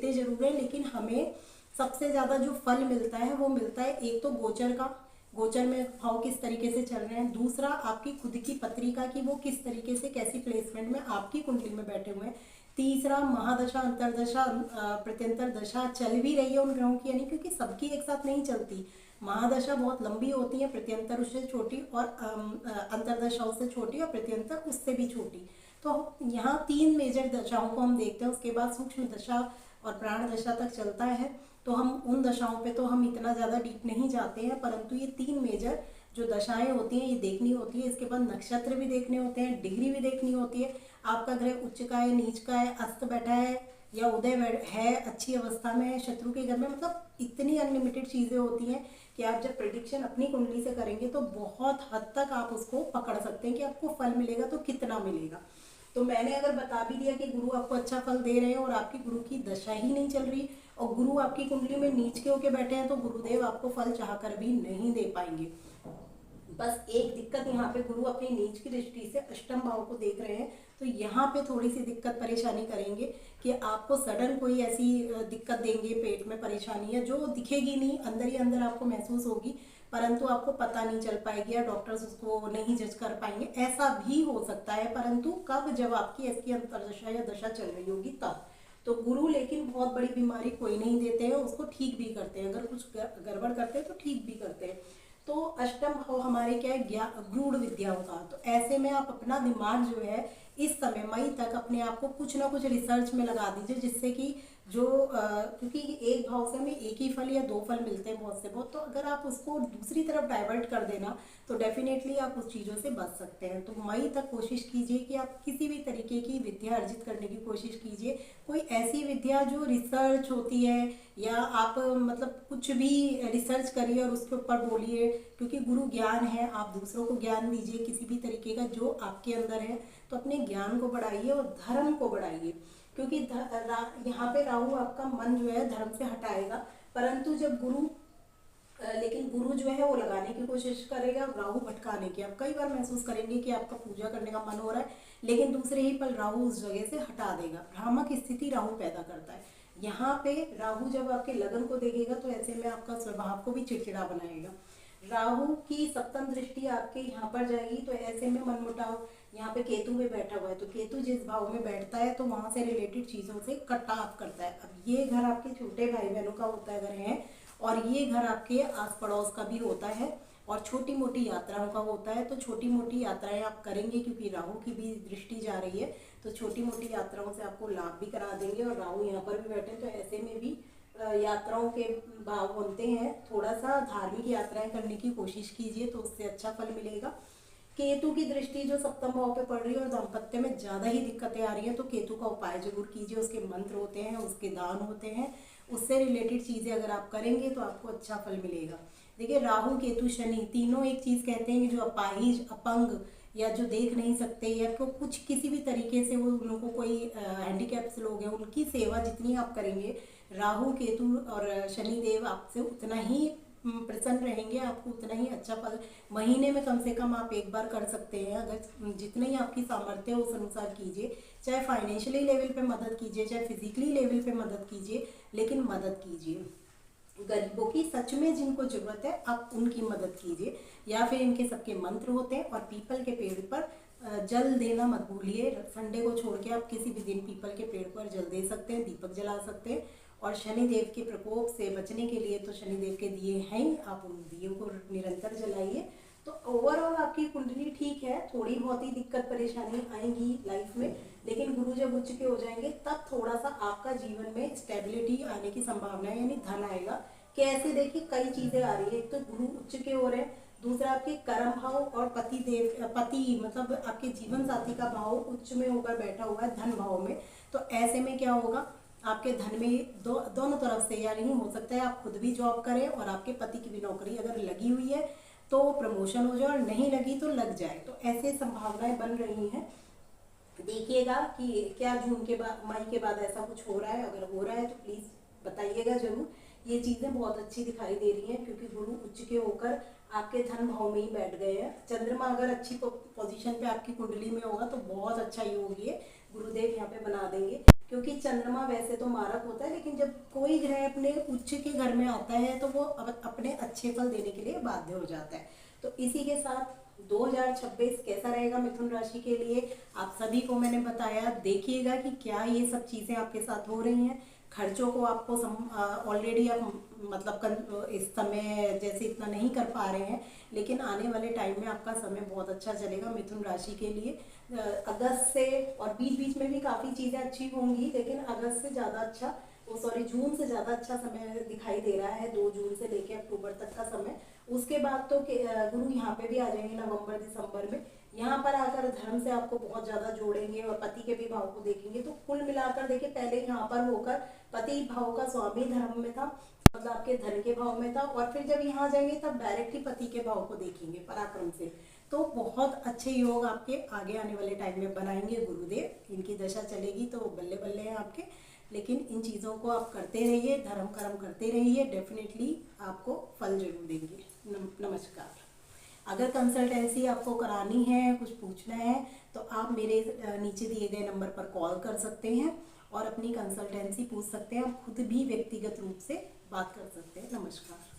देते जरूर है, लेकिन हमें सबसे ज़्यादा जो फल मिलता है वो मिलता है एक तो गोचर का, गोचर में भाव किस तरीके से चल रहे हैं, दूसरा आपकी खुद की पत्रिका की वो किस तरीके से कैसी प्लेसमेंट में आपकी कुंडली में बैठे हुए हैं, तीसरा महादशा अंतरदशा प्रत्यंतर दशा चल भी रही है उन ग्रहों की, यानी क्योंकि सबकी एक साथ नहीं चलती, महादशा बहुत लंबी होती है, प्रत्यंतर उससे छोटी और अंतरदशा उससे छोटी और प्रत्यंतर उससे भी छोटी। तो यहाँ 3 मेजर दशाओं को हम देखते हैं, उसके बाद सूक्ष्म दशा और प्राण दशा तक चलता है। तो हम उन दशाओं पे तो हम इतना ज़्यादा डीप नहीं जाते हैं, परंतु ये 3 मेजर जो दशाएं होती हैं ये देखनी होती है। इसके बाद नक्षत्र भी देखने होते हैं, डिग्री भी देखनी होती है, आपका ग्रह उच्च का है, नीच का है, अस्त बैठा है या उदय है, अच्छी अवस्था में है, शत्रु के घर में, मतलब इतनी अनलिमिटेड चीज़ें होती हैं कि आप जब प्रेडिक्शन अपनी कुंडली से करेंगे तो बहुत हद तक आप उसको पकड़ सकते हैं कि आपको फल मिलेगा तो कितना मिलेगा। तो मैंने अगर बता भी दिया कि गुरु आपको अच्छा फल दे रहे हैं और आपकी गुरु की दशा ही नहीं चल रही और गुरु आपकी कुंडली में नीच के होके बैठे हैं, तो गुरुदेव आपको फल चाहकर भी नहीं दे पाएंगे। बस एक दिक्कत यहाँ पे गुरु अपनी नीच की दृष्टि से अष्टम भाव को देख रहे हैं, तो यहाँ पे थोड़ी सी दिक्कत परेशानी करेंगे कि आपको सडन कोई ऐसी दिक्कत देंगे, पेट में परेशानी है जो दिखेगी नहीं, अंदर ही अंदर आपको महसूस होगी, परंतु आपको पता नहीं चल पाएगी या डॉक्टर्स उसको नहीं जज कर पाएंगे, ऐसा भी हो सकता है। परंतु कब, जब आपकी ऐसी अंतरदशा या दशा चल रही होगी तब। तो गुरु लेकिन बहुत बड़ी बीमारी कोई नहीं देते हैं, उसको ठीक भी करते हैं, अगर कुछ गड़बड़ करते हैं तो ठीक भी करते हैं। तो अष्टम भाव हमारे क्या है, गूढ़ विद्याओं का। तो ऐसे में आप अपना दिमाग जो है इस समय मई तक अपने आप को कुछ ना कुछ रिसर्च में लगा दीजिए, जिससे कि जो क्योंकि एक भाव से हमें एक ही फल या 2 फल मिलते हैं बहुत से बहुत, तो अगर आप उसको दूसरी तरफ डाइवर्ट कर देना तो डेफिनेटली आप उस चीज़ों से बच सकते हैं। तो मई तक कोशिश कीजिए कि आप किसी भी तरीके की विद्या अर्जित करने की कोशिश कीजिए, कोई ऐसी विद्या जो रिसर्च होती है, या आप मतलब कुछ भी रिसर्च करिए और उसके ऊपर बोलिए, क्योंकि गुरु ज्ञान है, आप दूसरों को ज्ञान दीजिए किसी भी तरीके का जो आपके अंदर है, तो अपने ज्ञान को बढ़ाइए और धर्म को बढ़ाइए, क्योंकि यहाँ पे राहु आपका मन जो है धर्म से हटाएगा, परंतु जब लेकिन गुरु जो है वो लगाने की कोशिश करेगा, राहु भटकाने की। आप कई बार महसूस करेंगे कि आपका पूजा करने का मन हो रहा है, लेकिन दूसरे ही पल राहु उस जगह से हटा देगा, भ्रामक स्थिति राहु पैदा करता है। यहाँ पे राहु जब आपके लगन को देखेगा तो ऐसे में आपका स्वभाव को भी चिड़चिड़ा बनाएगा। राहु की सप्तम दृष्टि आपके यहाँ पर जाएगी, तो ऐसे में मनमुटाव, यहाँ पे केतु में बैठा हुआ है, तो केतु जिस भाव में बैठता है तो वहां से रिलेटेड चीजों से कटाव करता है। अब ये घर आपके छोटे भाई बहनों का होता है, घर है, और ये घर आपके आस पड़ोस का भी होता है, और छोटी मोटी यात्राओं का होता है। तो छोटी मोटी यात्राएं आप करेंगे, क्योंकि राहु की भी दृष्टि जा रही है, तो छोटी मोटी यात्राओं से आपको लाभ भी करा देंगे। और राहु यहाँ पर भी बैठे, तो ऐसे में भी यात्राओं के भाव बनते हैं। थोड़ा सा धार्मिक यात्राएं करने की कोशिश कीजिए तो उससे अच्छा फल मिलेगा। केतु की दृष्टि जो सप्तम भाव पे पड़ रही है और दाम्पत्य में ज़्यादा ही दिक्कतें आ रही है, तो केतु का उपाय जरूर कीजिए, उसके मंत्र होते हैं, उसके दान होते हैं, उससे रिलेटेड चीज़ें अगर आप करेंगे तो आपको अच्छा फल मिलेगा। देखिए, राहु केतु शनि तीनों एक चीज़ कहते हैं कि जो अपाहिज, अपंग या जो देख नहीं सकते या तो कुछ किसी भी तरीके से वो उनको कोई हैंडीकैप्स लोग हैं, उनकी सेवा जितनी आप करेंगे, राहु केतु और शनिदेव आपसे उतना ही प्रसन्न रहेंगे, आपको उतना ही अच्छा फल महीने में कम से कम आप एक बार कर सकते हैं। अगर जितनी ही आपकी सामर्थ्य है उस अनुसार कीजिए, चाहे फाइनेंशियली लेवल पे मदद कीजिए, चाहे फिजिकली लेवल पे मदद कीजिए, लेकिन मदद कीजिए। गरीबों की सच में जिनको जरूरत है आप उनकी मदद कीजिए, या फिर इनके सबके मंत्र होते हैं। और पीपल के पेड़ पर जल देना मत भूलिए, संडे को छोड़ के आप किसी भी दिन पीपल के पेड़ पर जल दे सकते हैं, दीपक जला सकते हैं। और शनिदेव के प्रकोप से बचने के लिए तो शनिदेव के दिए हैं, आप उन दियों को निरंतर जलाइए। तो ओवरऑल आपकी कुंडली ठीक है, थोड़ी बहुत ही दिक्कत परेशानी आएंगी लाइफ में, लेकिन गुरु जब उच्च के हो जाएंगे तब थोड़ा सा आपका जीवन में स्टेबिलिटी आने की संभावना है, यानी धन आएगा। कैसे, देखिए कई चीजें आ रही है, एक तो गुरु उच्च के हो रहे हैं, दूसरा आपके कर्म भाव और पति मतलब आपके जीवन साथी का भाव उच्च में होकर बैठा हुआ है धन भाव में। तो ऐसे में क्या होगा, आपके धन में दोनों तरफ से, यानी हो सकता है आप खुद भी जॉब करें और आपके पति की भी नौकरी अगर लगी हुई है तो प्रमोशन हो जाए, और नहीं लगी तो लग जाए। तो ऐसे संभावनाएं बन रही हैं। देखिएगा कि क्या जून के बाद, मई के बाद ऐसा कुछ हो रहा है, अगर हो रहा है तो प्लीज बताइएगा जरूर। ये चीजें बहुत अच्छी दिखाई दे रही हैं, क्योंकि गुरु उच्च के होकर आपके धन भाव में ही बैठ गए हैं। चंद्रमा अगर अच्छी पोजीशन पे आपकी कुंडली में होगा तो बहुत अच्छा योग ये गुरुदेव यहाँ पे बना देंगे। क्योंकि चंद्रमा वैसे तो मारक होता है, लेकिन जब कोई ग्रह अपने उच्च के घर में आता है तो वो अपने अच्छे फल देने के लिए बाध्य हो जाता है। तो इसी के साथ 2026 कैसा रहेगा मिथुन राशि के लिए आप सभी को मैंने बताया। देखिएगा कि क्या ये सब चीज़ें आपके साथ हो रही हैं। खर्चों को आपको ऑलरेडी आप मतलब इस समय जैसे इतना नहीं कर पा रहे हैं, लेकिन आने वाले टाइम में आपका समय बहुत अच्छा चलेगा मिथुन राशि के लिए। अगस्त से और बीच बीच में भी काफ़ी चीज़ें अच्छी होंगी, लेकिन अगस्त से ज़्यादा अच्छा जून से ज़्यादा अच्छा समय दिखाई दे रहा है, 2 जून से लेकर अक्टूबर तक का समय। उसके बाद तो गुरु यहाँ पे भी आ जाएंगे नवंबर दिसंबर में। यहाँ पर आकर धर्म से आपको बहुत ज़्यादा जोड़ेंगे और पति के भी भाव को देखेंगे। तो कुल मिलाकर देखिए, पहले यहाँ पर होकर पति भाव का स्वामी धर्म में था, मतलब आपके धन के भाव में था, और फिर जब यहाँ जाएंगे तब डायरेक्ट ही पति के भाव को देखेंगे पराक्रम से। तो बहुत अच्छे योग आपके आगे आने वाले टाइम में बनाएंगे गुरुदेव। इनकी दशा चलेगी तो बल्ले बल्ले हैं आपके, लेकिन इन चीज़ों को आप करते रहिए, धर्म कर्म करते रहिए, डेफिनेटली आपको फल जरूर देंगे। नमस्कार। अगर कंसल्टेंसी आपको करानी है, कुछ पूछना है, तो आप मेरे नीचे दिए गए नंबर पर कॉल कर सकते हैं और अपनी कंसल्टेंसी पूछ सकते हैं। आप खुद भी व्यक्तिगत रूप से बात कर सकते हैं। नमस्कार।